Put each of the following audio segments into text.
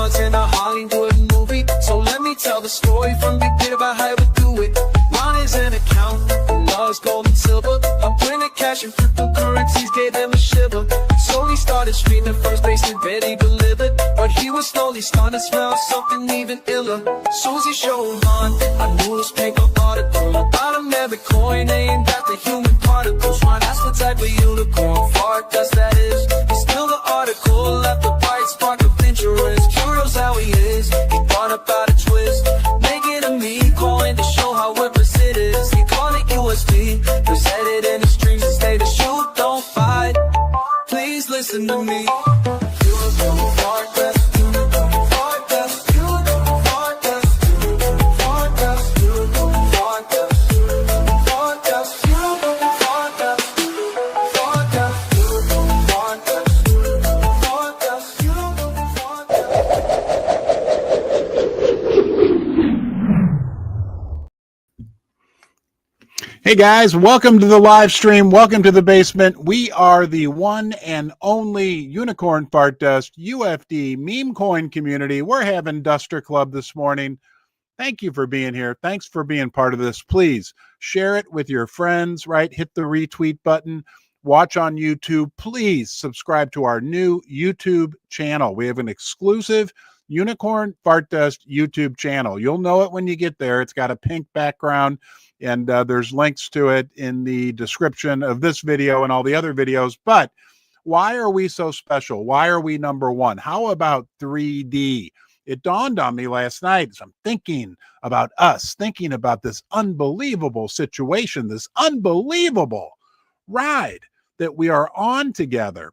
stars in a Hollywood movie. So let me tell the story from the beginning about how we do it. Mine is an account, loves gold and silver. I'm printing cash and cryptocurrencies gave him a shiver. So he started streaming the first base and bet he delivered. But he was slowly starting to smell something even iller. Susie showed on a newspaper article about a every coin ain't got the human particles. Why, that's the type of unicorn fart dust that is. But still the article left a bright spark of interest. Curious how he is, he thought about a twist, making a meme coin to show how worthless it is. He called it USD, presented in the streams and stated shoot, don't fight, please listen to me. Unicorn fart dust, unicorn fart dust, unicorn fart dust, unicorn fart dust, unicorn fart dust, unicorn fart dust, unicorn fart dust, fart dust, unicorn fart dust, unicorn fart dust, unicorn fart dust. Hey guys, welcome to the live stream. Welcome to the basement. We are the one and only Unicorn Fart Dust UFD meme coin community. We're having Duster Club this morning. Thank you for being here. Thanks for being part of this. Please share it with your friends, right? Hit the retweet button. Watch on YouTube. Please subscribe to our new YouTube channel. We have an exclusive Unicorn Fart Dust YouTube channel. You'll know it when you get there. It's got a pink background. And there's links to it in the description of this video and all the other videos. But why are we so special? Why are we number one? How about 3D? It dawned on me last night as I'm thinking about us, thinking about this unbelievable situation, this unbelievable ride that we are on together.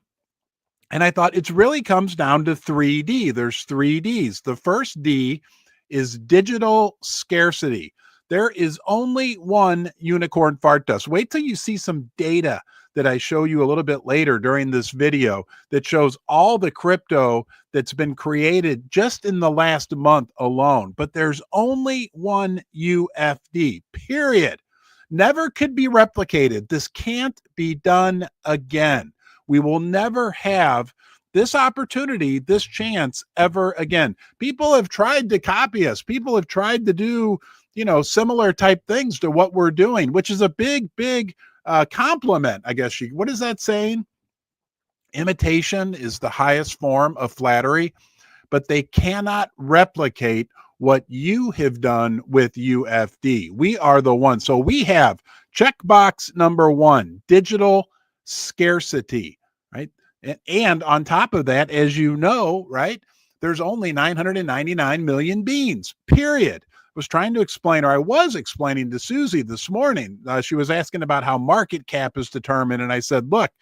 And I thought it really comes down to 3D. There's 3Ds. The first D is digital scarcity. There is only one Unicorn Fart Dust. Wait till you see some data that I show you a little bit later during this video that shows all the crypto that's been created just in the last month alone. But there's only one UFD, period. Never could be replicated. This can't be done again. We will never have this opportunity, this chance ever again. People have tried to copy us. People have tried to do, you know, similar type things to what we're doing, which is a big compliment, I guess. What is that saying? Imitation is the highest form of flattery, but they cannot replicate what you have done with UFD. We are the one. So we have checkbox number one, digital scarcity, right? And on top of that, as you know, right, there's only 999 million beans, period. Was trying to explain, or I was explaining to Susie this morning. She was asking about how market cap is determined. And I said, look,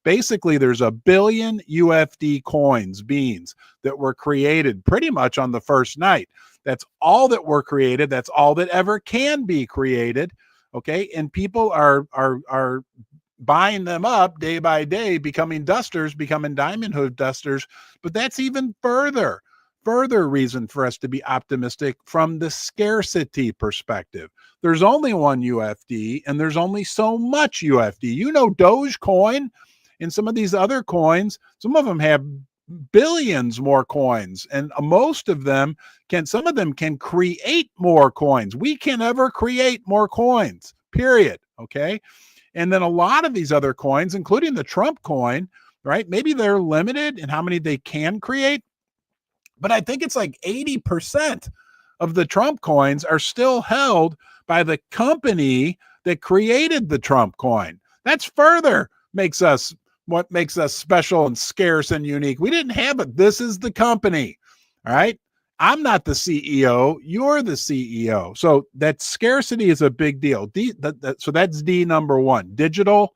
basically there's 1 billion UFD coins, beans, that were created pretty much on the first night. That's all that were created. That's all that ever can be created. Okay. And people are buying them up day by day, becoming dusters, becoming diamond hood dusters. But that's even further reason for us to be optimistic from the scarcity perspective. There's only one UFD and there's only so much UFD. You know, Dogecoin and some of these other coins, some of them have billions more coins, and most of them some of them can create more coins. We can never create more coins, period. Okay. And then a lot of these other coins, including the Trump coin, right? Maybe they're limited in how many they can create, but I think it's like 80% of the Trump coins are still held by the company that created the Trump coin. That's further what makes us special and scarce and unique. We didn't have it. This is the company. All right. I'm not the CEO. You're the CEO. So that scarcity is a big deal. So that's D number one, digital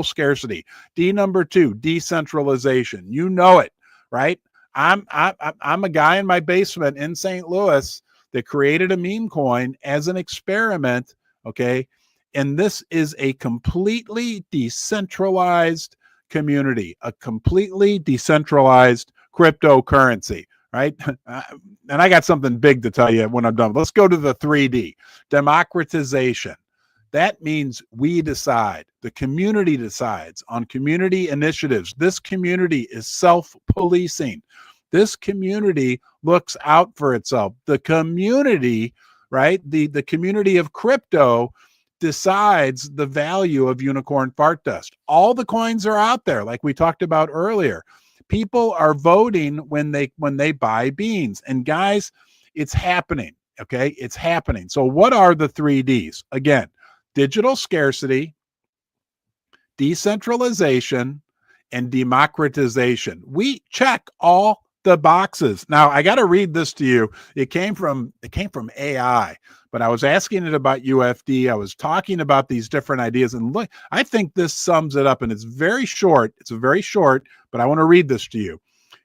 scarcity. D number two, decentralization. You know it, right? I'm a guy in my basement in St. Louis that created a meme coin as an experiment. Okay. And this is a completely decentralized community, a completely decentralized cryptocurrency. Right. And I got something big to tell you when I'm done. Let's go to the 3D, democratization. That means we decide, the community decides on community initiatives. This community is self-policing. This community looks out for itself. The community, right? The community of crypto decides the value of unicorn fart dust. All the coins are out there, like we talked about earlier. People are voting when they buy beans. And guys, it's happening. Okay, it's happening. So what are the 3Ds? Again, digital scarcity, decentralization, and democratization. We check all the boxes. Now, I got to read this to you. It came from AI, but I was asking it about UFD. I was talking about these different ideas, and look, I think this sums it up, and it's very short. It's very short, but I want to read this to you.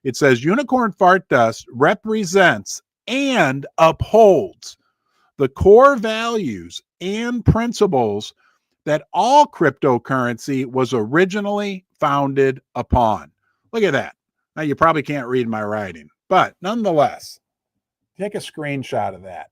It says, unicorn fart dust represents and upholds the core values and principles that all cryptocurrency was originally founded upon. Look at that. Now, you probably can't read my writing, but nonetheless, take a screenshot of that.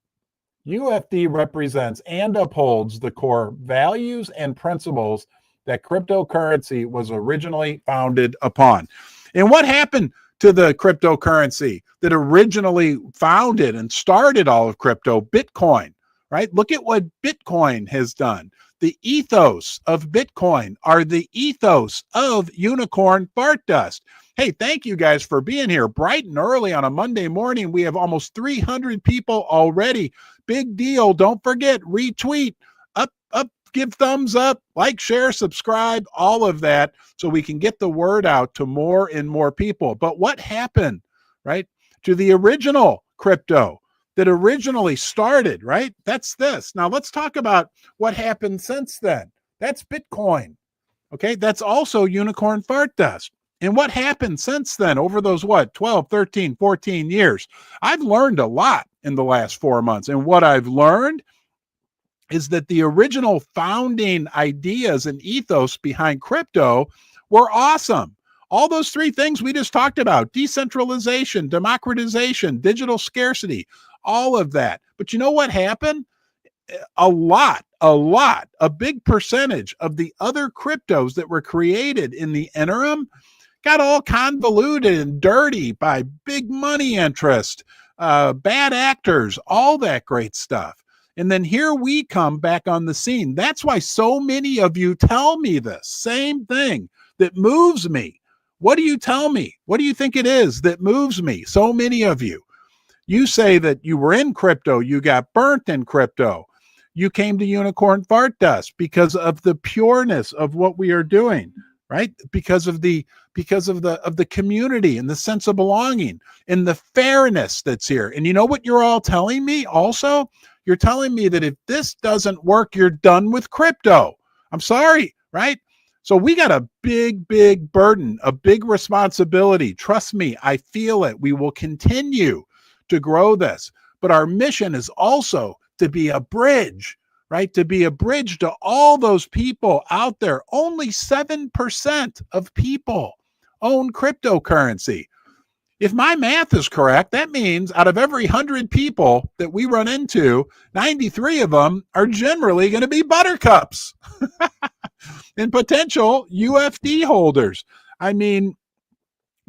UFD represents and upholds the core values and principles that cryptocurrency was originally founded upon. And what happened to the cryptocurrency that originally founded and started all of crypto? Bitcoin, right? Look at what Bitcoin has done. The ethos of Bitcoin are the ethos of unicorn fart dust. Hey, thank you guys for being here bright and early on a Monday morning. We have almost 300 people already. Big deal. Don't forget, retweet, up, give thumbs up, like, share, subscribe, all of that, so we can get the word out to more and more people. But what happened, right, to the original crypto that originally started, right? That's this. Now let's talk about what happened since then. That's Bitcoin. Okay, that's also unicorn fart dust. And what happened since then over those, 12, 13, 14 years? I've learned a lot in the last 4 months. And what I've learned is that the original founding ideas and ethos behind crypto were awesome. All those three things we just talked about: decentralization, democratization, digital scarcity, all of that. But you know what happened? A big percentage of the other cryptos that were created in the interim got all convoluted and dirty by big money interest, bad actors, all that great stuff. And then here we come back on the scene. That's why so many of you tell me this same thing that moves me. What do you tell me? What do you think it is that moves me? So many of you. You say that you were in crypto, you got burnt in crypto. You came to unicorn fart dust because of the pureness of what we are doing, right? Because of the community and the sense of belonging and the fairness that's here. And you know what you're all telling me also? You're telling me that if this doesn't work, you're done with crypto. I'm sorry, right? So we got a big, big burden, a big responsibility. Trust me, I feel it. We will continue to grow this. But our mission is also to be a bridge, right? To be a bridge to all those people out there. Only 7% of people own cryptocurrency. If my math is correct, that means out of every 100 people that we run into, 93 of them are generally going to be buttercups and potential UFD holders. I mean,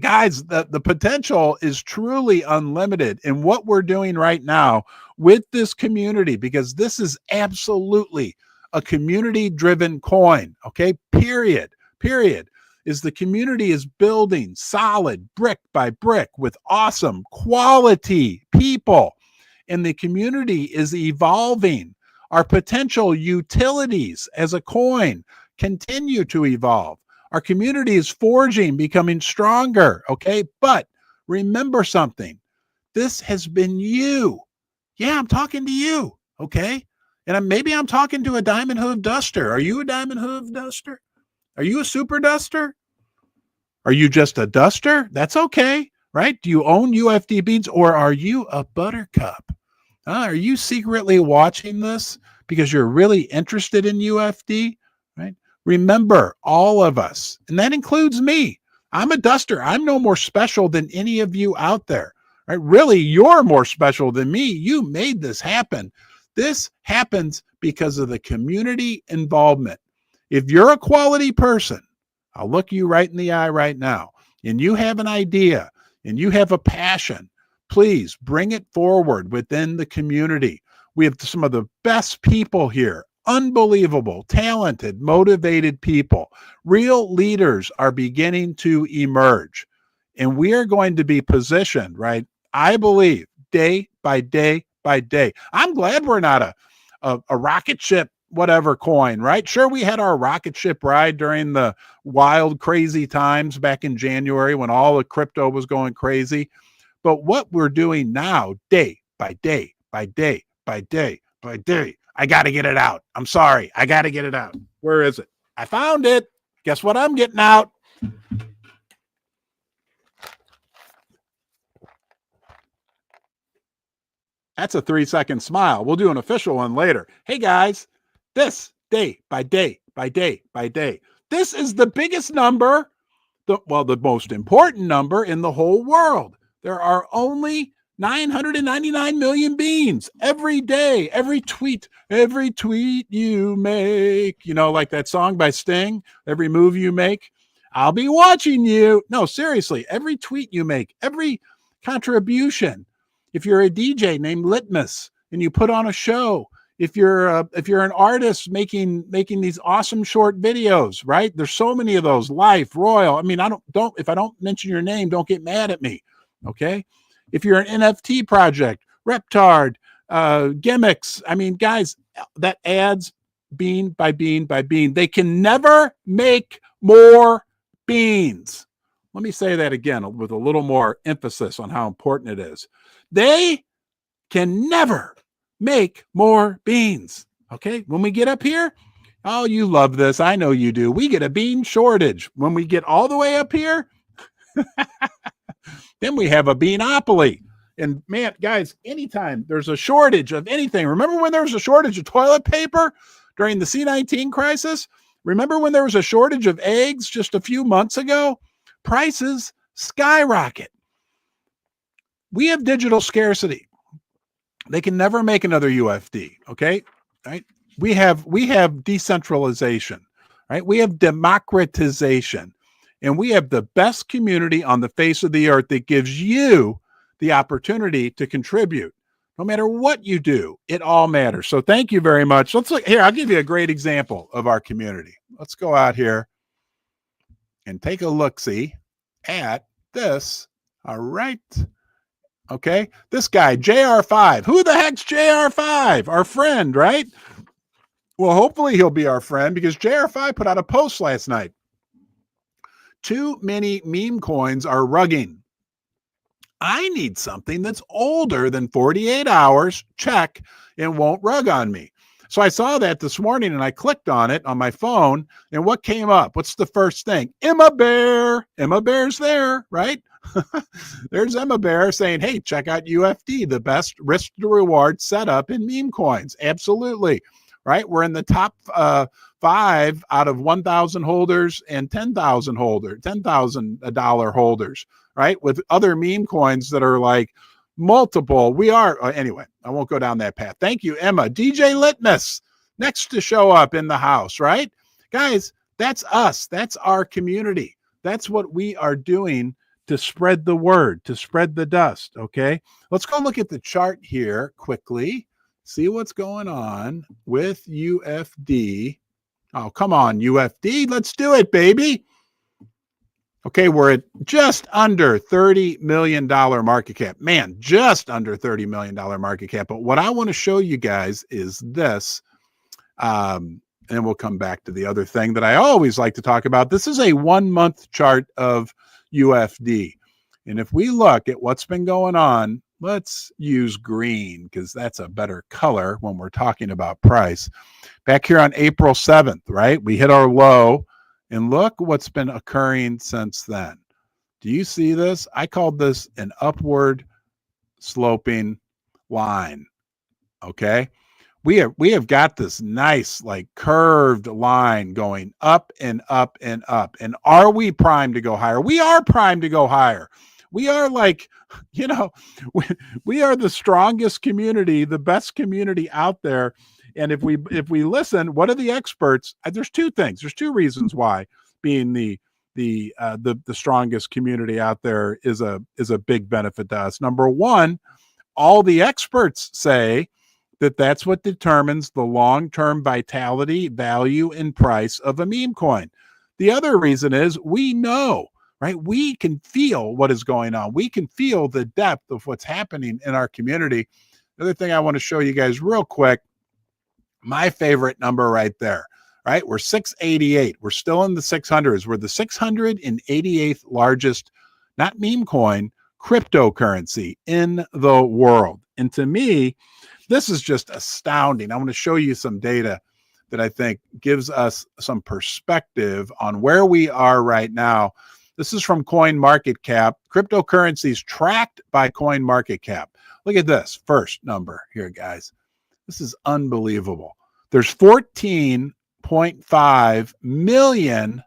guys, the potential is truly unlimited in what we're doing right now with this community, because this is absolutely a community-driven coin, okay? Period. Is the community is building solid brick by brick with awesome quality people, and the community is evolving. Our potential utilities as a coin continue to evolve. Our community is forging, becoming stronger, okay? But remember something. This has been you. Yeah, I'm talking to you, okay? And maybe I'm talking to a diamond hoof duster. Are you a diamond hoof duster? Are you a super duster? Are you just a duster? That's okay, right? Do you own UFD beans, or are you a buttercup? Are you secretly watching this because you're really interested in UFD, right? Remember, all of us, and that includes me. I'm a duster. I'm no more special than any of you out there, right? Really, you're more special than me. You made this happen. This happens because of the community involvement. If you're a quality person, I'll look you right in the eye right now, and you have an idea, and you have a passion, please bring it forward within the community. We have some of the best people here, unbelievable, talented, motivated people. Real leaders are beginning to emerge, and we are going to be positioned, right? I believe day by day by day. I'm glad we're not a rocket ship, whatever coin, right? Sure, we had our rocket ship ride during the wild, crazy times back in January when all the crypto was going crazy. But what we're doing now, day by day by day by day by day, I got to get it out. I'm sorry. I got to get it out. Where is it? I found it. Guess what I'm getting out? That's a 3-second smile. We'll do an official one later. Hey guys, this day by day by day by day. This is the biggest number, the most important number in the whole world. There are only 999 million beans every day, every tweet you make, like that song by Sting, every move you make, I'll be watching you. No, seriously, every tweet you make, every contribution. If you're a DJ named Litmus and you put on a show, if you're an artist making these awesome short videos, right? There's so many of those. Life, Royal. I mean, if I don't mention your name, don't get mad at me. Okay. If you're an NFT project, Reptard, gimmicks. I mean, guys, that adds bean by bean by bean. They can never make more beans. Let me say that again with a little more emphasis on how important it is. They can never make more beans. Okay. When we get up here, oh, you love this. I know you do. We get a bean shortage. When we get all the way up here, then we have a beanopoly. And man, guys, anytime there's a shortage of anything, remember when there was a shortage of toilet paper during the C-19 crisis? Remember when there was a shortage of eggs just a few months ago? Prices skyrocket. We have digital scarcity. They can never make another UFD, okay? Right? We have decentralization, right? We have democratization. And we have the best community on the face of the earth that gives you the opportunity to contribute. No matter what you do, it all matters. So thank you very much. Let's look here. I'll give you a great example of our community. Let's go out here and take a look-see at this. All right. Okay. This guy, JR5. Who the heck's JR5? Our friend, right? Well, hopefully he'll be our friend because JR5 put out a post last night. Too many meme coins are rugging. I need something that's older than 48 hours, check, and won't rug on me. So I saw that this morning and I clicked on it on my phone. And what came up? What's the first thing? Emma Bear. Emma Bear's there, right? There's Emma Bear saying, hey, check out UFD, the best risk to reward setup in meme coins. Absolutely. Right? We're in the top 5 out of 1,000 holders and 10,000 holders, $10,000 holders, right? With other meme coins that are like multiple. We are, anyway, I won't go down that path. Thank you, Emma. DJ Litmus, next to show up in the house, right? Guys, that's us. That's our community. That's what we are doing to spread the word, to spread the dust, okay? Let's go look at the chart here quickly. See what's going on with UFD. Oh, come on, UFD. Let's do it, baby. Okay, we're at just under $30 million market cap. Man, just under $30 million market cap. But what I want to show you guys is this. And we'll come back to the other thing that I always like to talk about. This is a 1-month chart of UFD. And if we look at what's been going on, let's use green because that's a better color when we're talking about price. Back here on April 7th, right? We hit our low and look what's been occurring since then. Do you see this? I called this an upward sloping line. Okay. We have got this nice like curved line going up and up and up. And are we primed to go higher? We are primed to go higher. We are like, we are the strongest community, the best community out there. And if we listen, what are the experts? There's two things. There's two reasons why being the the strongest community out there is a big benefit to us. Number one, all the experts say that that's what determines the long-term vitality, value, and price of a meme coin. The other reason is we know, right? We can feel what is going on. We can feel the depth of what's happening in our community. The other thing I want to show you guys real quick, my favorite number right there, right? We're 688. We're still in the 600s. We're the 688th largest, not meme coin, cryptocurrency in the world. And to me, this is just astounding. I want to show you some data that I think gives us some perspective on where we are right now. This is from CoinMarketCap. Cryptocurrencies tracked by CoinMarketCap. Look at this first number here, guys. This is unbelievable. There's 14.5 million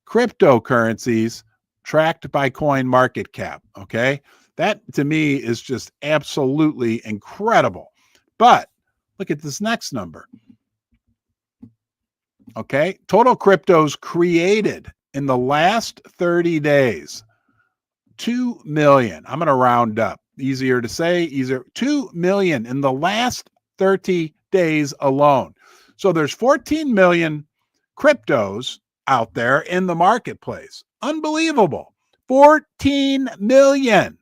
cryptocurrencies tracked by CoinMarketCap, okay? That, to me, is just absolutely incredible. But look at this next number, okay? Total cryptos created in the last 30 days, 2 million. I'm going to round up. Easier to say, easier. 2 million in the last 30 days alone. So there's 14 million cryptos out there in the marketplace. Unbelievable. 14 million.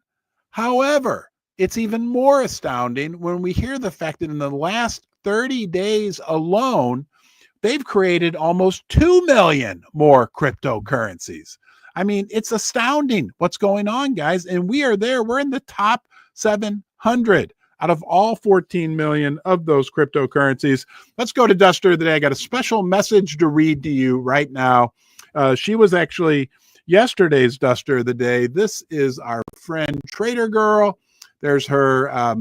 However, it's even more astounding when we hear the fact that in the last 30 days alone, they've created almost 2 million more cryptocurrencies. I mean, it's astounding what's going on, guys. And we are there. We're in the top 700 out of all 14 million of those cryptocurrencies. Let's go to Duster today. I got a special message to read to you right now. She was actually yesterday's Duster of the day. This is our friend Trader Girl. There's her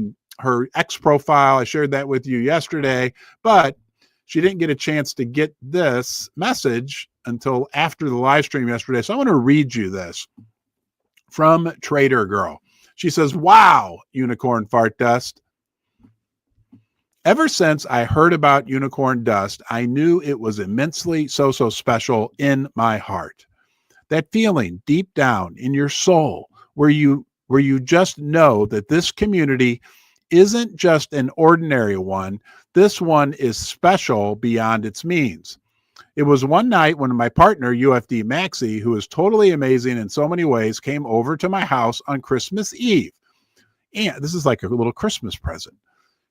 X profile. I shared that with you yesterday, but she didn't get a chance to get this message until after the live stream yesterday. So I want to read you this from Trader Girl. She says, "Wow, Unicorn Fart Dust. Ever since I heard about Unicorn Dust, I knew it was immensely so special in my heart. That feeling deep down in your soul where you just know that this community isn't just an ordinary one. This one is special beyond its means. It was one night when my partner, UFD Maxi, who is totally amazing in so many ways, came over to my house on Christmas Eve. And this is like a little Christmas present.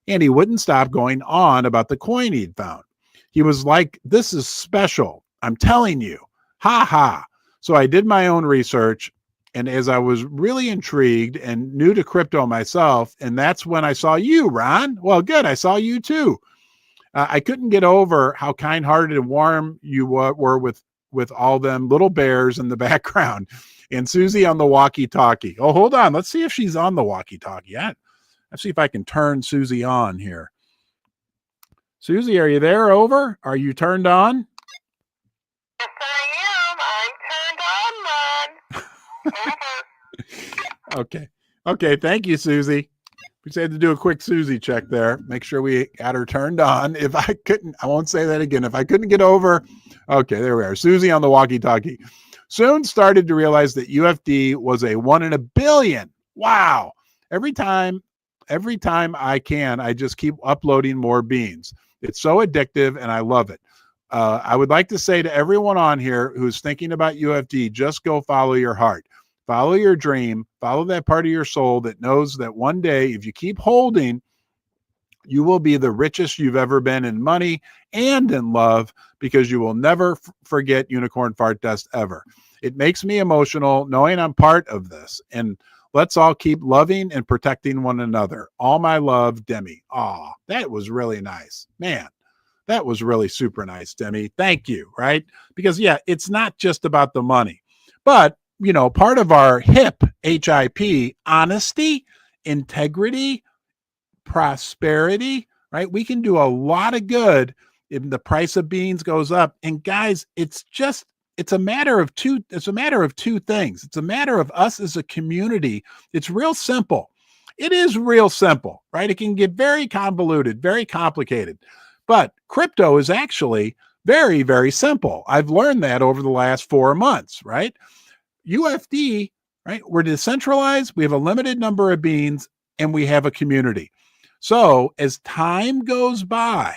And he wouldn't stop going on about the coin he'd found. He was like, this is special. I'm telling you. Ha ha. So I did my own research. And as I was really intrigued and new to crypto myself, and that's when I saw you, Ron. Well, good. I saw you too. I couldn't get over how kind-hearted and warm you were with all them little bears in the background and Susie on the walkie-talkie. Oh, hold on. Let's see if she's on the walkie-talkie. Let's see if I can turn Susie on here. Susie, are you there? Over? Are you turned on? Yes, I am. I'm turned on, Ron. Over. Okay. Thank you, Susie. We just had to do a quick Susie check there. Make sure we got her turned on. If I couldn't, I won't say that again. If I couldn't get over, okay, there we are. Susie on the walkie-talkie. Soon started to realize that UFD was a 1 in a billion. Wow. Every time I can, I just keep uploading more beans. It's so addictive and I love it. I would like to say to everyone on here who's thinking about UFD, just go follow your heart. Follow your dream, follow that part of your soul that knows that one day, if you keep holding, you will be the richest you've ever been in money and in love, because you will never forget Unicorn Fart Dust ever. It makes me emotional knowing I'm part of this. And let's all keep loving and protecting one another. All my love, Demi. Aw, that was really nice. Man, that was really super nice, Demi. Thank you, right? Because, yeah, it's not just about the money. But you know, part of our HIP, H-I-P, honesty, integrity, prosperity, right? We can do a lot of good if the price of beans goes up. And guys, it's a matter of two things. It's a matter of us as a community. It's real simple. It is real simple, right? It can get very convoluted, very complicated. But crypto is actually Very, very simple. I've learned that over the last 4 months, right? UFD, right? We're decentralized. We have a limited number of beans and we have a community. So as time goes by,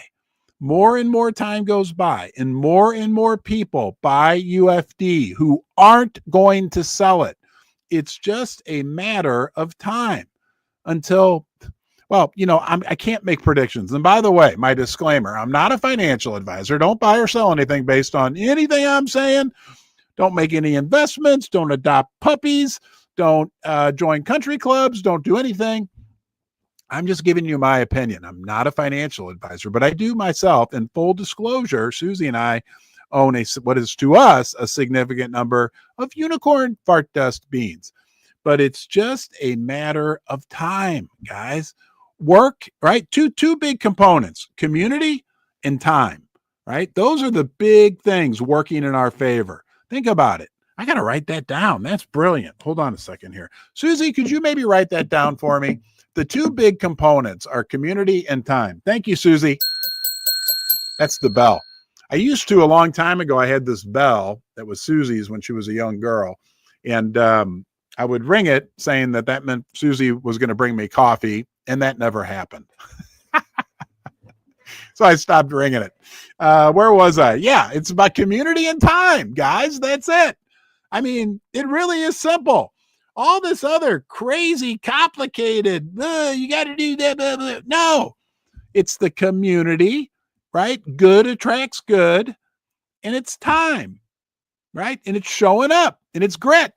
more and more time goes by and more people buy UFD who aren't going to sell it. It's just a matter of time until, well, I can't make predictions. And by the way, my disclaimer, I'm not a financial advisor. Don't buy or sell anything based on anything I'm saying. Don't make any investments. Don't adopt puppies. Don't join country clubs. Don't do anything. I'm just giving you my opinion. I'm not a financial advisor, but I do myself, in full disclosure, Susie and I own what is to us a significant number of unicorn fart dust beans. But it's just a matter of time, guys. Work, right? Two big components, community and time, right? Those are the big things working in our favor. Think about it. I got to write that down. That's brilliant. Hold on a second here. Susie, could you maybe write that down for me? The two big components are community and time. Thank you, Susie. That's the bell. I used to, a long time ago, I had this bell that was Susie's when she was a young girl. And I would ring it saying that meant Susie was going to bring me coffee. And that never happened. So I stopped ringing it. Where was I? Yeah, it's about community and time, guys. That's it. I mean, it really is simple. All this other crazy, complicated, you got to do that. Blah, blah. No, it's the community, right? Good attracts good, and it's time, right? And it's showing up, and it's grit.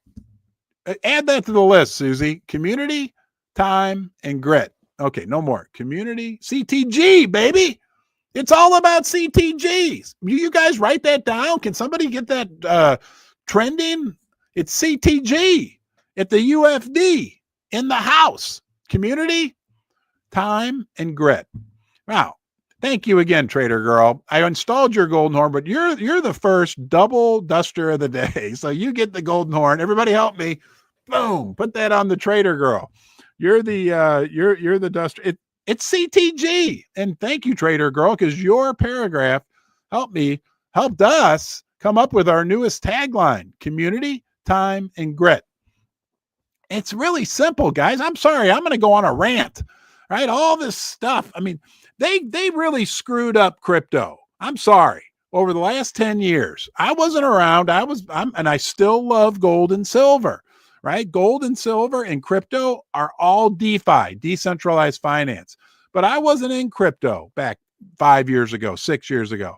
Add that to the list, Susie. Community, time, and grit. Okay, no more. Community, CTG, baby. It's all about CTGs. You guys write that down? Can somebody get that trending? It's CTG. At the UFD, in the house, community, time, and grit. Wow. Thank you again, Trader Girl. I installed your golden horn, but you're the first double duster of the day. So you get the golden horn. Everybody help me. Boom. Put that on the Trader Girl. You're the duster. It's CTG. And thank you, Trader Girl, because your paragraph helped us come up with our newest tagline: community, time, and grit. It's really simple, guys. I'm sorry. I'm going to go on a rant, right? All this stuff. I mean, they really screwed up crypto. I'm sorry. Over the last 10 years, I wasn't around. And I still love gold and silver, right? Gold and silver and crypto are all DeFi, decentralized finance. But I wasn't in crypto back 5 years ago, 6 years ago.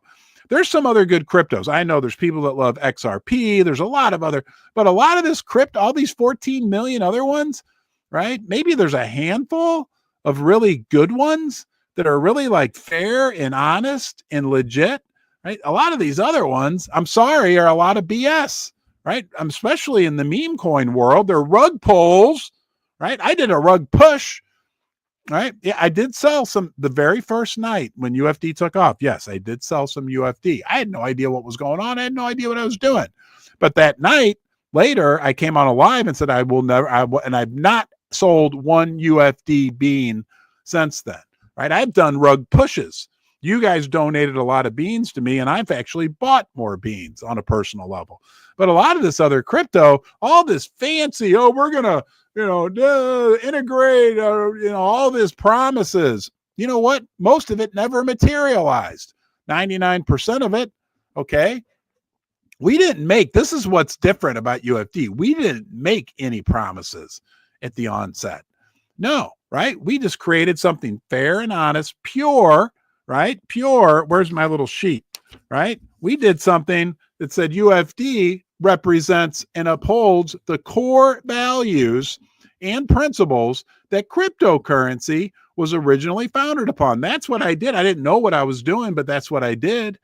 There's some other good cryptos. I know there's people that love XRP. There's a lot of other, but a lot of this crypto, all these 14 million other ones, right? Maybe there's a handful of really good ones that are really like fair and honest and legit, right? A lot of these other ones, I'm sorry, are a lot of BS, right? Especially in the meme coin world. They're rug pulls, right? I did a rug push. Right. Yeah, I did sell some the very first night when UFD took off. Yes, I did sell some UFD. I had no idea what was going on. I had no idea what I was doing. But that night later, I came on a live and said, and I've not sold one UFD bean since then. Right. I've done rug pushes. You guys donated a lot of beans to me, and I've actually bought more beans on a personal level. But a lot of this other crypto, all this fancy, we're going to, integrate, all this promises. You know what? Most of it never materialized. 99% of it. Okay. We didn't make, this is what's different about UFD. We didn't make any promises at the onset. No, right? We just created something fair and honest, pure, right? Pure. Where's my little sheet, right? We did something that said UFD represents and upholds the core values and principles that cryptocurrency was originally founded upon. That's what I did. I didn't know what I was doing, but that's what I did,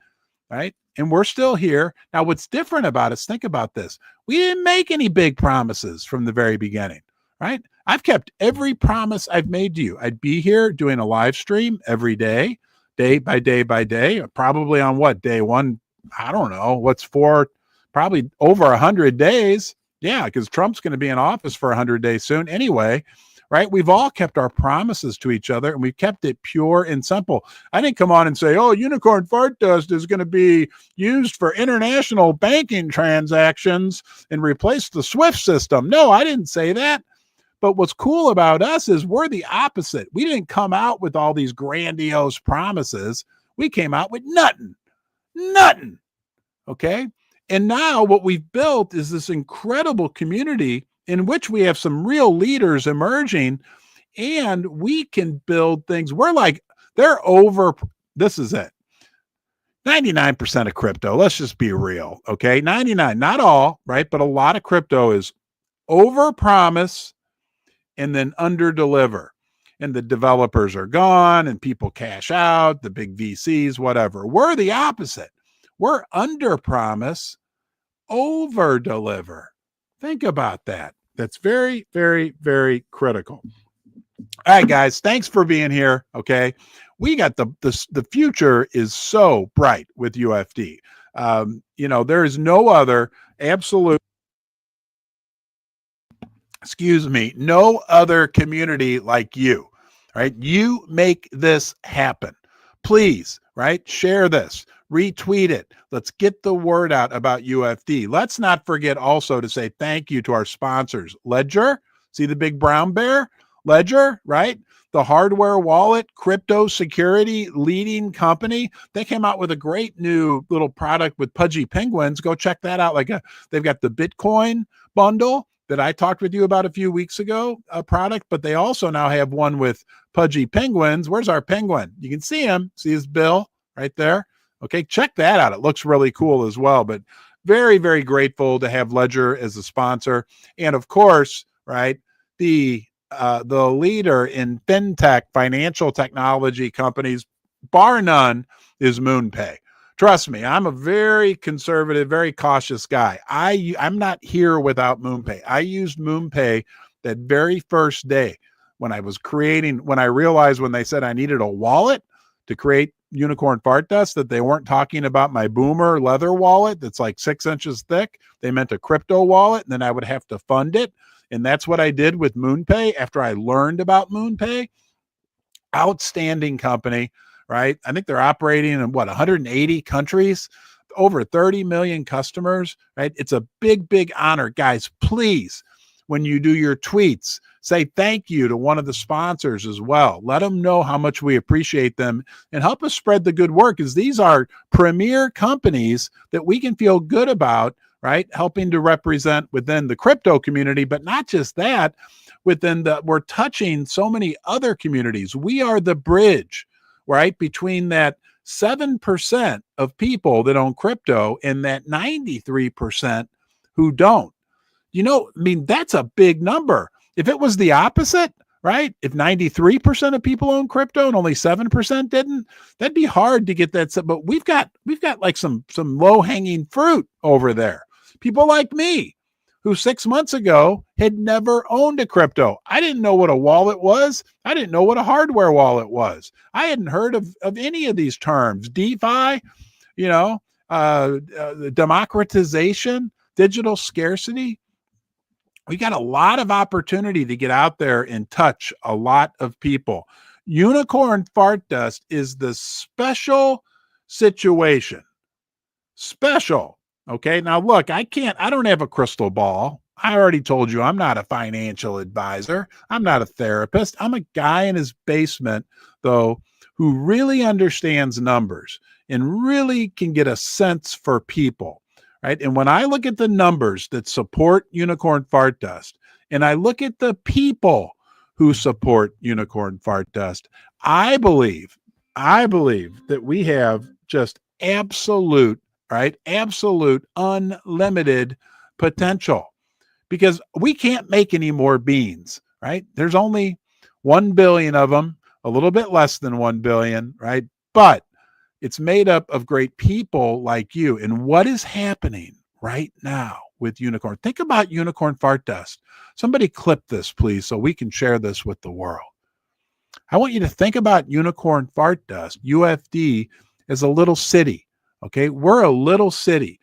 right? And we're still here. Now, what's different about us, think about this. We didn't make any big promises from the very beginning, right? I've kept every promise I've made to you. I'd be here doing a live stream every day, day by day by day, probably on what, day one? I don't know. What's for probably over 100 days. Yeah, because Trump's going to be in office for 100 days soon anyway. right? We've all kept our promises to each other, and we've kept it pure and simple. I didn't come on and say, oh, unicorn fart dust is going to be used for international banking transactions and replace the SWIFT system. No, I didn't say that. But what's cool about us is we're the opposite. We didn't come out with all these grandiose promises. We came out with nothing. Okay. And now what we've built is this incredible community in which we have some real leaders emerging, and we can build things. They're over. This is it. 99% of crypto. Let's just be real. Okay. 99, not all, right? But a lot of crypto is over promise and then under deliver, and the developers are gone and people cash out, the big VCs, whatever. We're the opposite. We're under promise, over deliver. Think about that. That's very, very, very critical. All right, guys, thanks for being here. Okay. We got the future is so bright with UFD. There is no other no other community like you, right? You make this happen. Please, right? Share this, retweet it. Let's get the word out about UFD. Let's not forget also to say thank you to our sponsors. Ledger, see the big brown bear? Ledger, right? The hardware wallet, crypto security leading company. They came out with a great new little product with pudgy penguins. Go check that out. They've got the Bitcoin bundle that I talked with you about a few weeks ago, a product, but they also now have one with pudgy penguins. Where's our penguin? You can see him. See his bill right there. Okay, check that out. It looks really cool as well, but very, very grateful to have Ledger as a sponsor. And of course, right, the leader in fintech, financial technology companies, bar none, is MoonPay. Trust me, I'm a very conservative, very cautious guy. I'm not here without MoonPay. I used MoonPay that very first day when I realized when they said I needed a wallet to create Unicorn Fart Dust, that they weren't talking about my Boomer leather wallet that's like 6 inches thick. They meant a crypto wallet, and then I would have to fund it. And that's what I did with MoonPay after I learned about MoonPay. Outstanding company. Right? I think they're operating in 180 countries, over 30 million customers, right? It's a big, big honor. Guys, please, when you do your tweets, say thank you to one of the sponsors as well. Let them know how much we appreciate them and help us spread the good work, because these are premier companies that we can feel good about, right? Helping to represent within the crypto community, but not just that, we're touching so many other communities. We are the bridge, right, between that 7% of people that own crypto and that 93% who don't. That's a big number. If it was the opposite, right? If 93% of people own crypto and only 7% didn't, that'd be hard to get that. But we've got like some low-hanging fruit over there. People like me, who 6 months ago had never owned a crypto. I didn't know what a wallet was. I didn't know what a hardware wallet was. I hadn't heard of any of these terms. DeFi, democratization, digital scarcity. We got a lot of opportunity to get out there and touch a lot of people. Unicorn Fart Dust is the special situation. Special. Okay. Now look, I don't have a crystal ball. I already told you I'm not a financial advisor. I'm not a therapist. I'm a guy in his basement, though, who really understands numbers and really can get a sense for people, right? And when I look at the numbers that support Unicorn Fart Dust, and I look at the people who support Unicorn Fart Dust, I believe that we have just absolute unlimited potential, because we can't make any more beans, right? There's only 1 billion of them, a little bit less than 1 billion, right? But it's made up of great people like you. And what is happening right now with Unicorn? Think about Unicorn Fart Dust. Somebody clip this, please, so we can share this with the world. I want you to think about Unicorn Fart Dust, UFD, as a little city. Okay, we're a little city,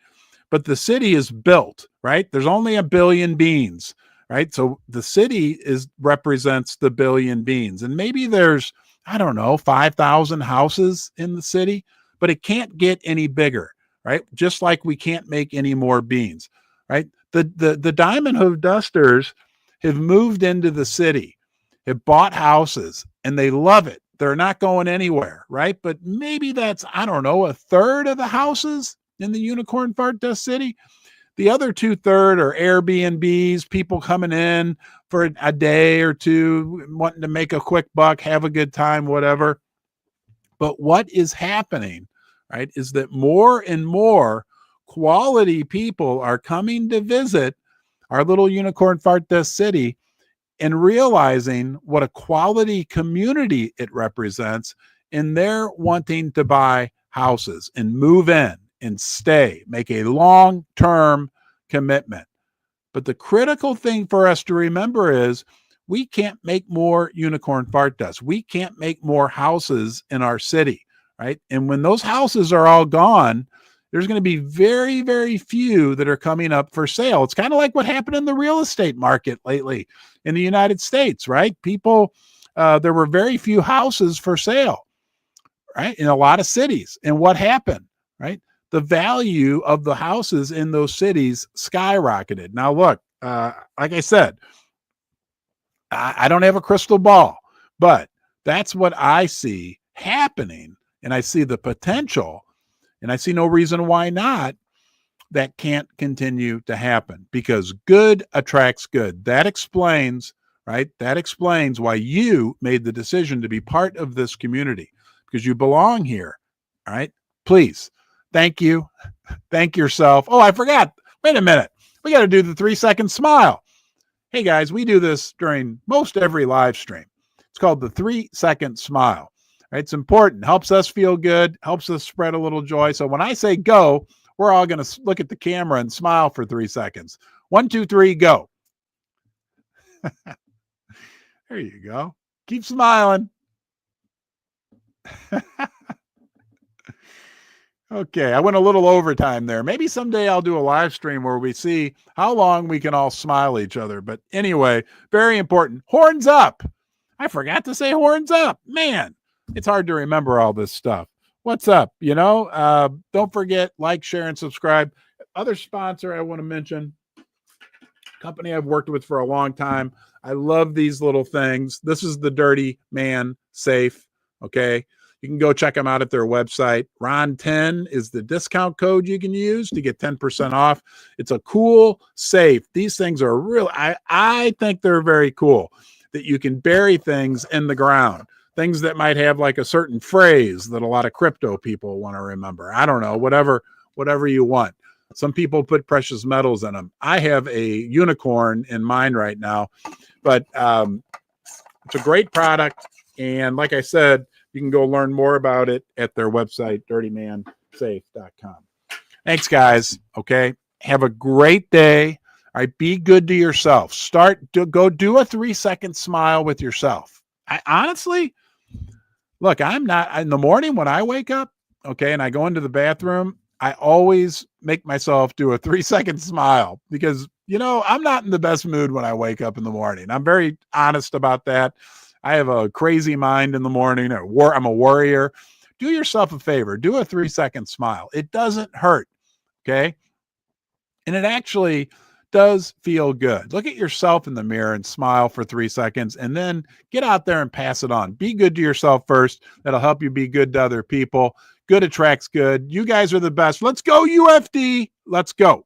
but the city is built, right? There's only 1 billion beans. right? So the city represents the billion beans, and maybe there's, I don't know, 5,000 houses in the city, but it can't get any bigger, right? Just like we can't make any more beans, right? The Diamond Hoof Dusters have moved into the city, have bought houses, and they love it. They're not going anywhere, right? But maybe that's, I don't know, a third of the houses in the Unicorn Fart Dust City. The other 2/3 are Airbnbs, people coming in for a day or two, wanting to make a quick buck, have a good time, whatever. But what is happening, right, is that more and more quality people are coming to visit our little Unicorn Fart Dust City and realizing what a quality community it represents, and they're wanting to buy houses and move in and stay, make a long-term commitment. But the critical thing for us to remember is we can't make more Unicorn Fart Dust. We can't make more houses in our city, right? And when those houses are all gone, there's going to be very, very few that are coming up for sale. It's kind of like what happened in the real estate market lately in the United States, right? People, there were very few houses for sale, right? In a lot of cities. And what happened, right? The value of the houses in those cities skyrocketed. Now, look, like I said, I don't have a crystal ball, but that's what I see happening. And I see the potential, and I see no reason why not. That can't continue to happen, because good attracts good. That explains, right? That explains why you made the decision to be part of this community, because you belong here. All right. Please. Thank you. Thank yourself. Oh, I forgot. Wait a minute. We got to do the 3-second smile. Hey guys, we do this during most every live stream. It's called the 3-second smile. Right? It's important. Helps us feel good. Helps us spread a little joy. So when I say go, we're all going to look at the camera and smile for 3 seconds. 1, 2, 3, go. There you go. Keep smiling. Okay, I went a little overtime there. Maybe someday I'll do a live stream where we see how long we can all smile each other. But anyway, very important. Horns up. I forgot to say horns up. Man, it's hard to remember all this stuff. What's up? You know, don't forget, like, share, and subscribe. Other sponsor I want to mention, company I've worked with for a long time. I love these little things. This is the DirtyMan SAFE. Okay. You can go check them out at their website. Ron10 is the discount code you can use to get 10% off. It's a cool safe. These things are real. I think they're very cool, that you can bury things in the ground, things that might have like a certain phrase that a lot of crypto people want to remember. I don't know, whatever you want. Some people put precious metals in them. I have a unicorn in mine right now, but it's a great product. And like I said, you can go learn more about it at their website, DirtyManSafe.com. Thanks, guys. Okay. Have a great day. All right. Be good to yourself. Go do a 3-second smile with yourself. I honestly, look, I'm not in the morning when I wake up. Okay. And I go into the bathroom, I always make myself do a 3-second smile, because, you know, I'm not in the best mood when I wake up in the morning. I'm very honest about that. I have a crazy mind in the morning. I'm a worrier. Do yourself a favor. Do a 3-second smile. It doesn't hurt. Okay. And it actually does feel good. Look at yourself in the mirror and smile for 3 seconds, and then get out there and pass it on. Be good to yourself first. That'll help you be good to other people. Good attracts good. You guys are the best. Let's go, UFD. Let's go.